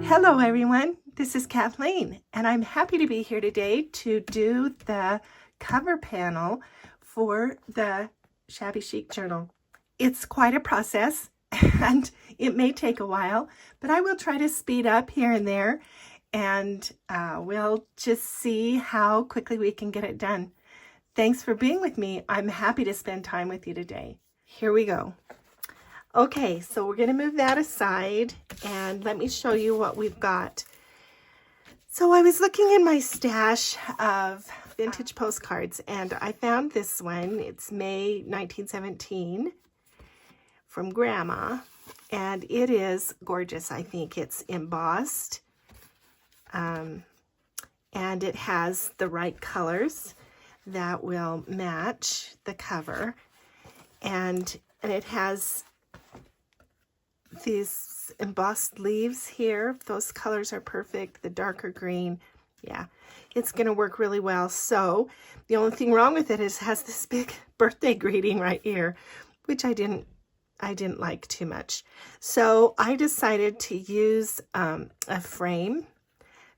Hello everyone, this is Kathleen and I'm happy to be here today to do the cover panel for the Shabby Chic journal. It's quite a process and it may take a while, but I will try to speed up here and there and we'll just see how quickly we can get it done. Thanks for being with me. I'm happy to spend time with you today. Here we go. Okay, so we're going to move that aside and let me show you what we've got. So I was looking in my stash of vintage postcards and I found this one. It's May 1917 from Grandma and it is gorgeous. I think it's embossed and it has the right colors that will match the cover and it has these embossed leaves here. Those colors are perfect. The darker green, yeah, it's going to work really well. So the only thing wrong with it is it has this big birthday greeting right here, which I didn't like too much. So I decided to use a frame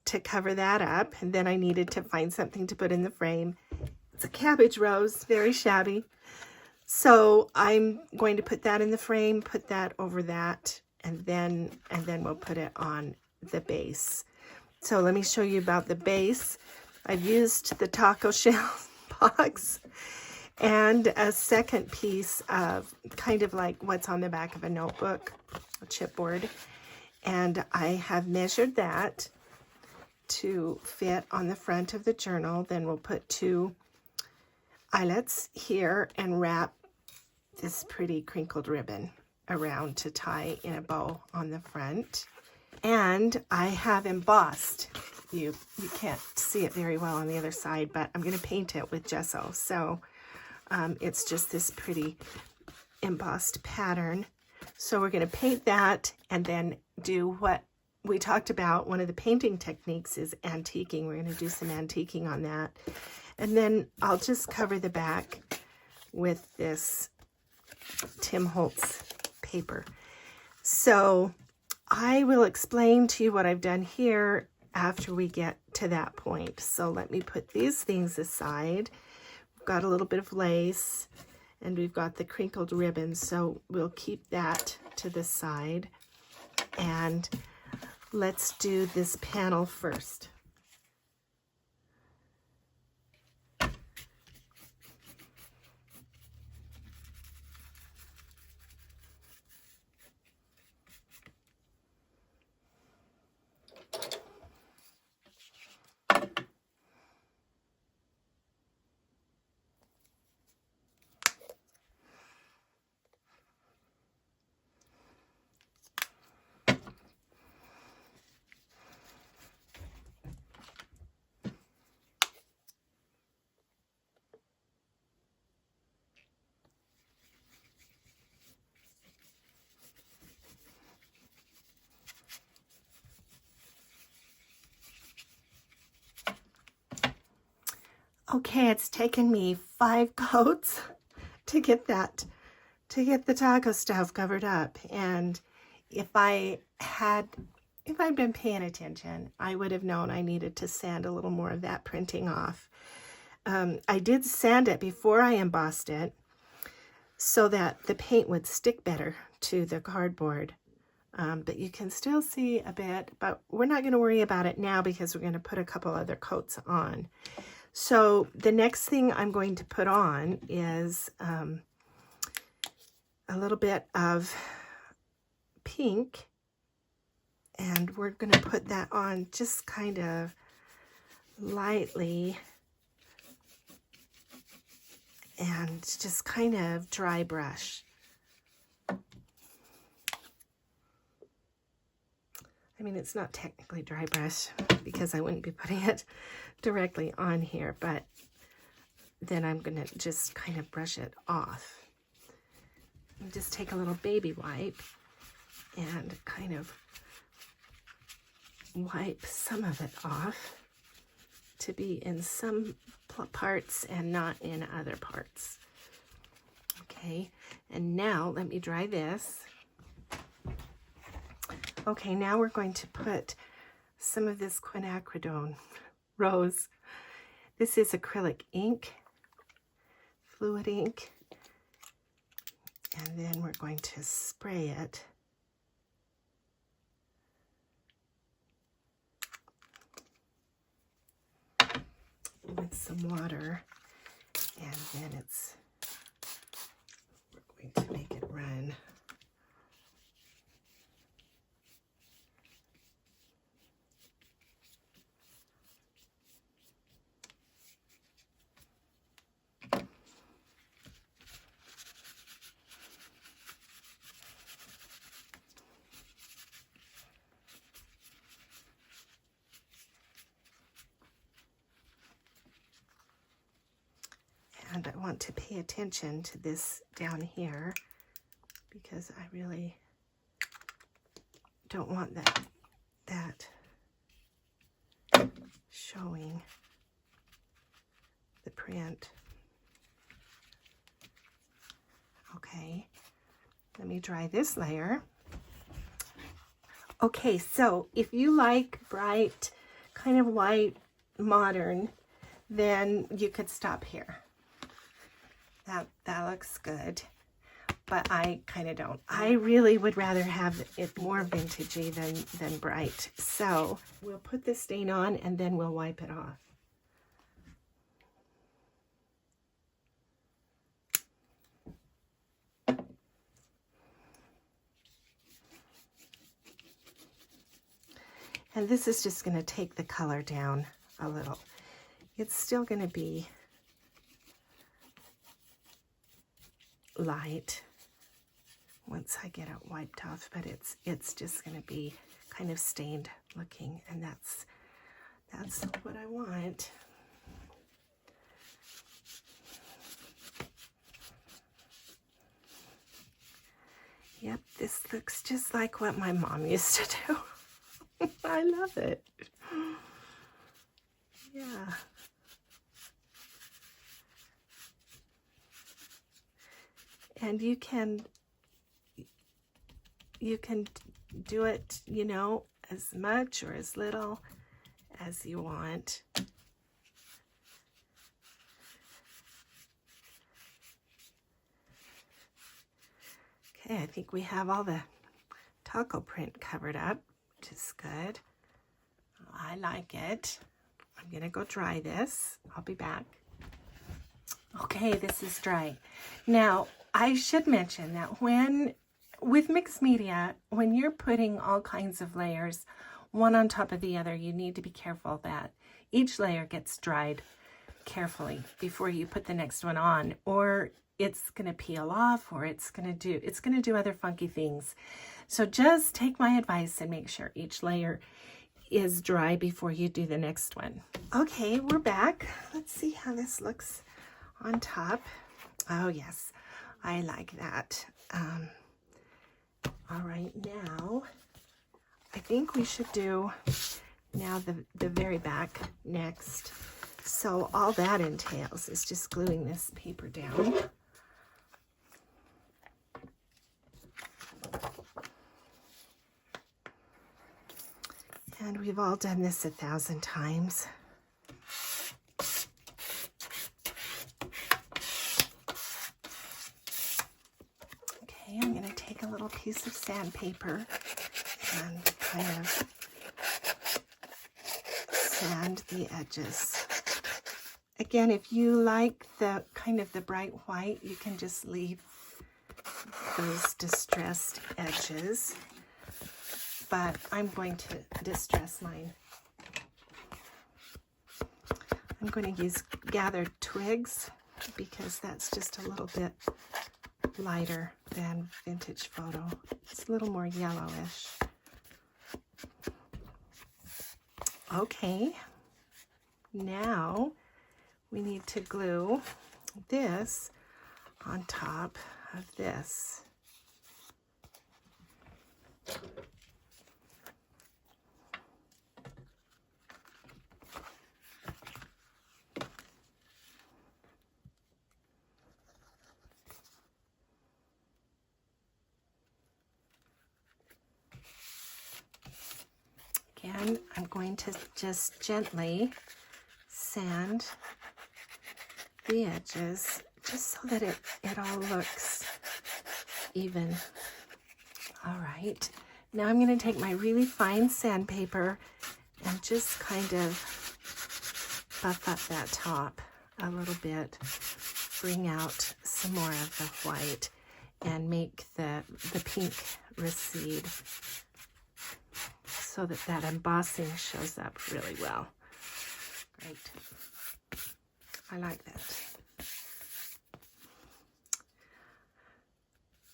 to cover that up, and then I needed to find something to put in the frame. It's a cabbage rose, very shabby. So I'm going to put that in the frame, put that over that, and then we'll put it on the base. So let me show you about the base. I've used the taco shell box and a second piece of kind of like what's on the back of a notebook, a chipboard. And I have measured that to fit on the front of the journal. Then we'll put 2 eyelets here and wrap this pretty crinkled ribbon around to tie in a bow on the front. And I have embossed, you can't see it very well on the other side, but I'm going to paint it with gesso. So it's just this pretty embossed pattern. So we're going to paint that and then do what we talked about. One of the painting techniques is antiquing. We're going to do some antiquing on that. And then I'll just cover the back with this Tim Holtz paper. So I will explain to you what I've done here after we get to that point. So let me put these things aside. We've got a little bit of lace and we've got the crinkled ribbon, so we'll keep that to the side. And let's do this panel first. Okay, it's taken me 5 coats to get the taco stuff covered up. And if I'd been paying attention, I would have known I needed to sand a little more of that printing off. I did sand it before I embossed it so that the paint would stick better to the cardboard. But you can still see a bit, but we're not going to worry about it now because we're going to put a couple other coats on. So the next thing I'm going to put on is a little bit of pink, and we're going to put that on just kind of lightly and just kind of dry brush. I mean, it's not technically dry brush because I wouldn't be putting it directly on here, but then I'm going to just kind of brush it off. And just take a little baby wipe and kind of wipe some of it off to be in some parts and not in other parts. Okay, and now let me dry this. Okay, now we're going to put some of this quinacridone rose. This is acrylic ink, fluid ink, and then we're going to spray it with some water, and then we're going to make it run. And I want to pay attention to this down here because I really don't want that showing the print. Okay, let me dry this layer. Okay, so if you like bright, kind of white, modern, then you could stop here. That looks good, but I kind of don't. I really would rather have it more vintagey than bright. So we'll put the stain on and then we'll wipe it off. And this is just going to take the color down a little. It's still going to be light once I get it wiped off, but it's just going to be kind of stained looking, and that's what I want. Yep, this looks just like what my mom used to do. I love it. Yeah. And you can do it, you know, as much or as little as you want. Okay, I think we have all the taco print covered up, which is good. I like it. I'm gonna go dry this. I'll be back. Okay, this is dry. Now, I should mention that with mixed media, when you're putting all kinds of layers, one on top of the other, you need to be careful that each layer gets dried carefully before you put the next one on, or it's going to peel off, or it's going to do other funky things. So just take my advice and make sure each layer is dry before you do the next one. Okay, we're back. Let's see how this looks on top. Oh yes, I like that. All right, now I think we should do now the very back next. So all that entails is just gluing this paper down. And we've all done this 1,000 times. Okay, I'm going to take a little piece of sandpaper and kind of sand the edges. Again, if you like the kind of the bright white, you can just leave those distressed edges. But I'm going to distress mine. I'm going to use gathered twigs because that's just a little bit lighter than vintage photo. It's a little more yellowish. Okay, now we need to glue this on top of this. Again, I'm going to just gently sand the edges just so that it all looks even. All right, now I'm going to take my really fine sandpaper and just kind of buff up that top a little bit, bring out some more of the white and make the pink recede so that that embossing shows up really well. Great. I like that.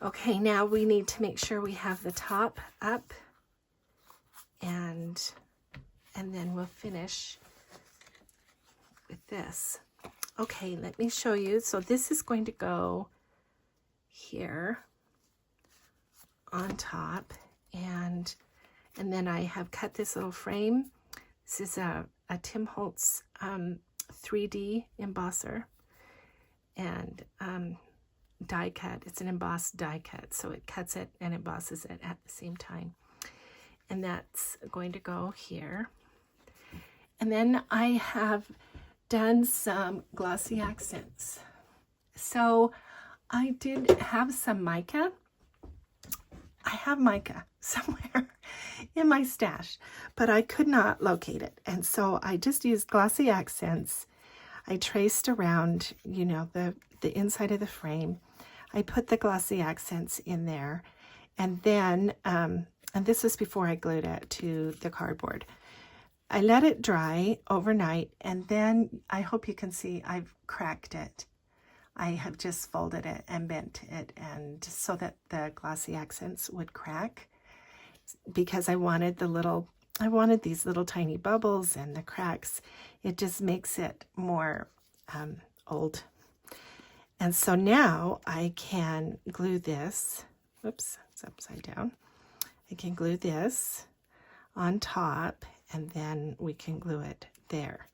Okay, now we need to make sure we have the top up, and then we'll finish with this. Okay, let me show you. So this is going to go here on top, and then I have cut this little frame. This is a Tim Holtz 3D embosser, and die cut. It's an embossed die cut, so it cuts it and embosses it at the same time. And that's going to go here. And then I have done some glossy accents. So I did have some mica. I have mica somewhere in my stash, but I could not locate it. And so I just used glossy accents. I traced around, you know, the inside of the frame. I put the glossy accents in there, and then, and this was before I glued it to the cardboard. I let it dry overnight, and then I hope you can see I've cracked it. I have just folded it and bent it, and so that the glossy accents would crack, because I wanted these little tiny bubbles and the cracks. It just makes it more old. And so now I can glue this. Whoops, it's upside down. I can glue this on top, and then we can glue it there.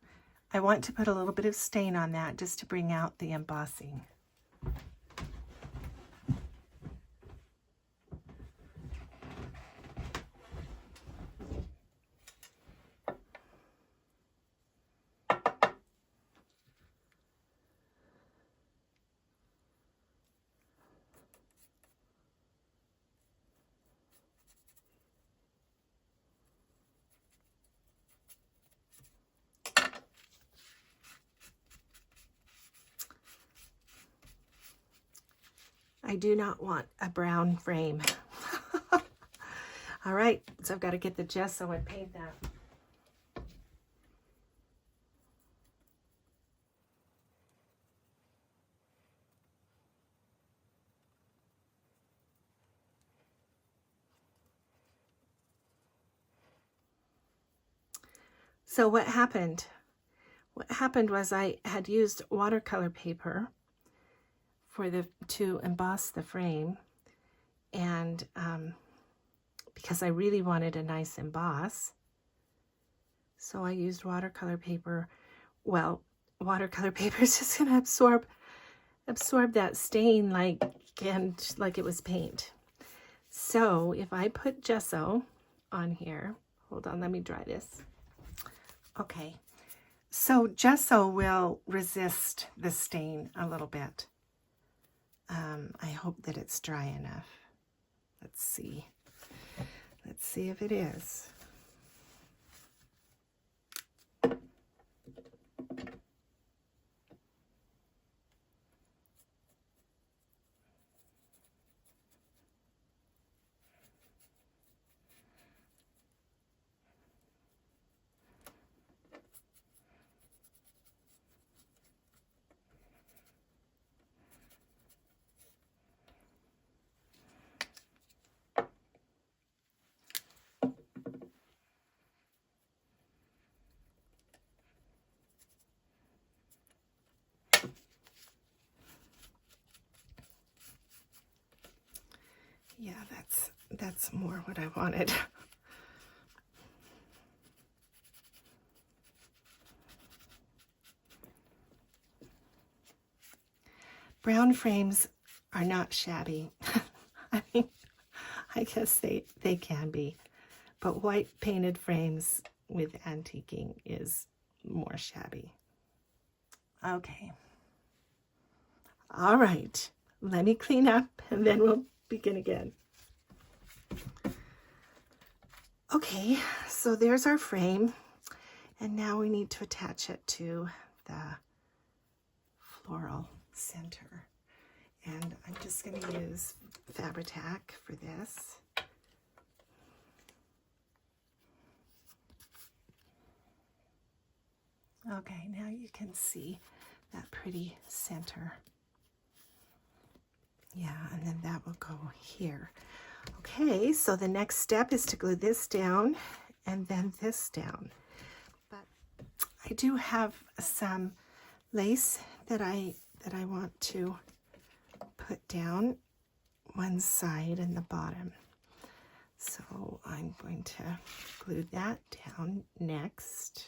I want to put a little bit of stain on that just to bring out the embossing. I do not want a brown frame. All right, so I've got to get the gesso and paint that. So what happened? What happened was I had used watercolor paper to emboss the frame, and because I really wanted a nice emboss, so I used watercolor paper. Well, watercolor paper is just going to absorb that stain like it was paint. So if I put gesso on here, hold on, let me dry this. Okay, so gesso will resist the stain a little bit. I hope that it's dry enough. Let's see. Let's see if it is. Yeah, that's more what I wanted. Brown frames are not shabby. I mean, I guess they can be, but white painted frames with antiquing is more shabby. Okay. All right, let me clean up and then we'll begin again. Okay, so there's our frame, and now we need to attach it to the floral center. And I'm just going to use Fabri-Tac for this. Okay, now you can see that pretty center. Yeah, and then that will go here. Okay, so the next step is to glue this down and then this down. But I do have some lace that I want to put down one side and the bottom. So I'm going to glue that down next.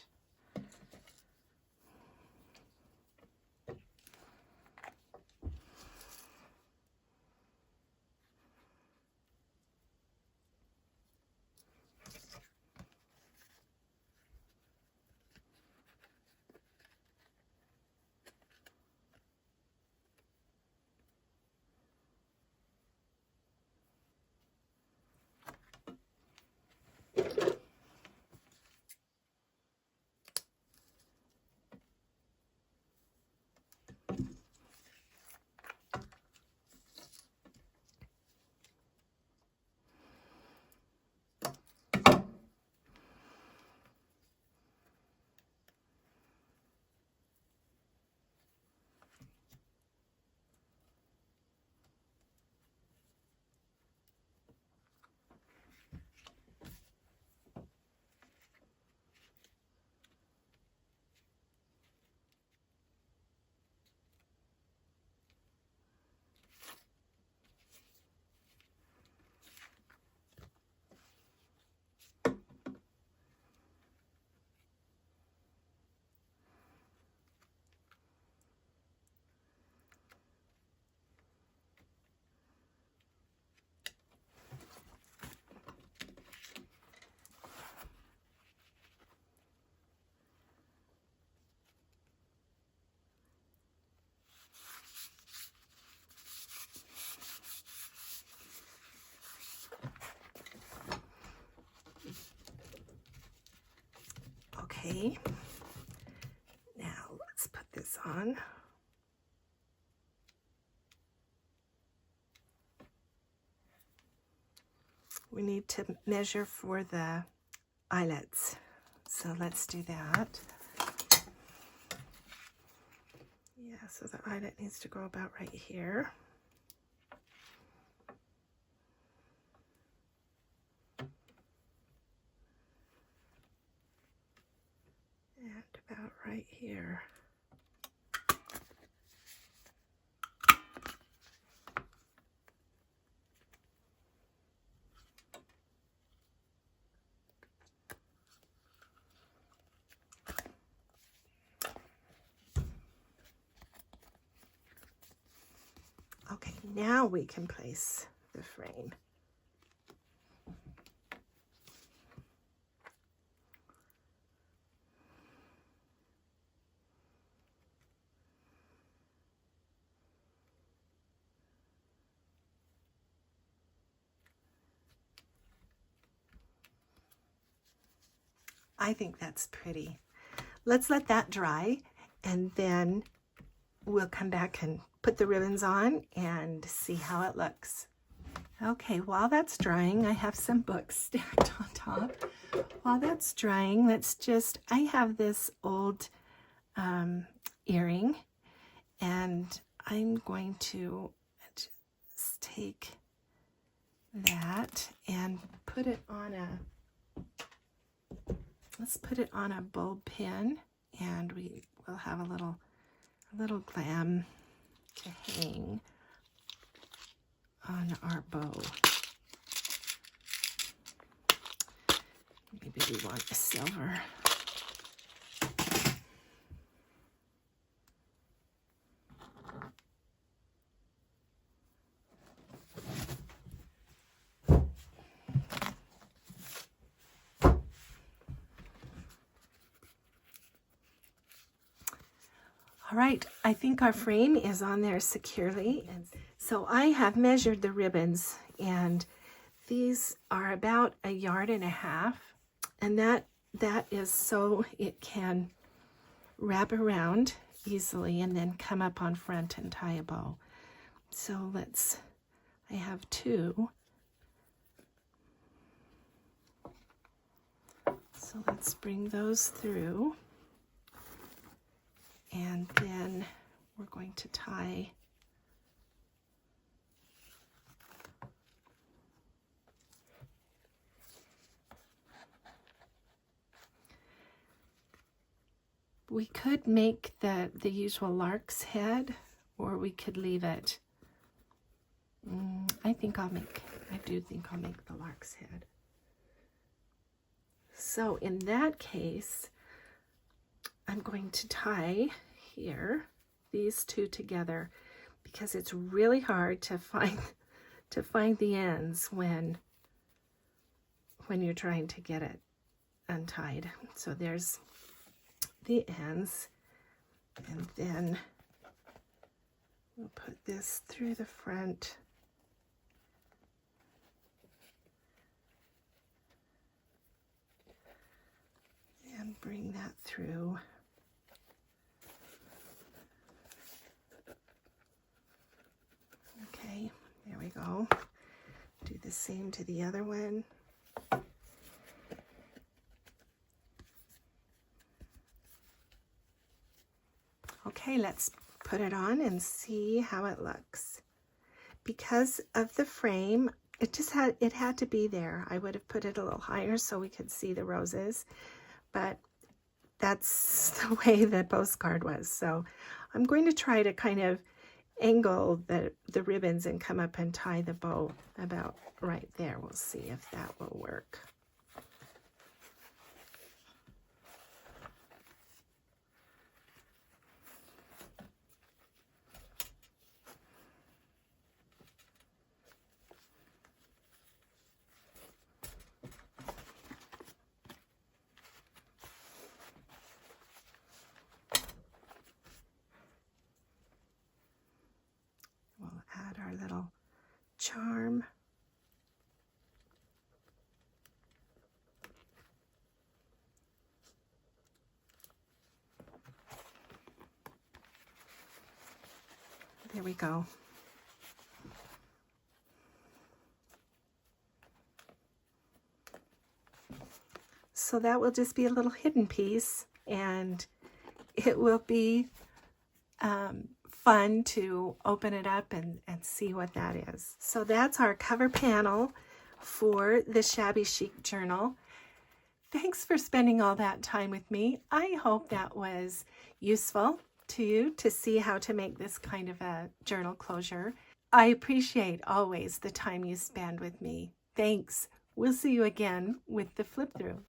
Okay, now let's put this on. We need to measure for the eyelets, so let's do that. Yeah, so the eyelet needs to go about right here. And about right here. Okay, now we can place the frame. I think that's pretty. Let's let that dry, and then we'll come back and put the ribbons on and see how it looks. Okay, while that's drying, I have some books stacked on top. While that's drying, I have this old earring, and I'm going to just take that and put it on let's put it on a bulb pin, and we will have a little glam to hang on our bow. Maybe we want a silver. All right, I think our frame is on there securely. And so I have measured the ribbons, and these are about 1.5 yards. And that is so it can wrap around easily and then come up on front and tie a bow. So I have 2. So let's bring those through. And then we're going to tie we could make the usual lark's head, or we could leave it. I do think I'll make the lark's head. So in that case, I'm going to tie here these 2 together, because it's really hard to find the ends when you're trying to get it untied. So there's the ends, and then we'll put this through the front. And bring that through. Okay, there we go. Do the same to the other one. Okay, let's put it on and see how it looks. Because of the frame, it had to be there. I would have put it a little higher so we could see the roses, but that's the way the postcard was. So I'm going to try to kind of angle the ribbons and come up and tie the bow about right there. We'll see if that will work. Add our little charm. There we go. So that will just be a little hidden piece, and it will be fun to open it up and see what that is. So that's our cover panel for the Shabby Chic journal. Thanks for spending all that time with me. I hope that was useful to you to see how to make this kind of a journal closure. I appreciate always the time you spend with me. Thanks. We'll see you again with the flip through.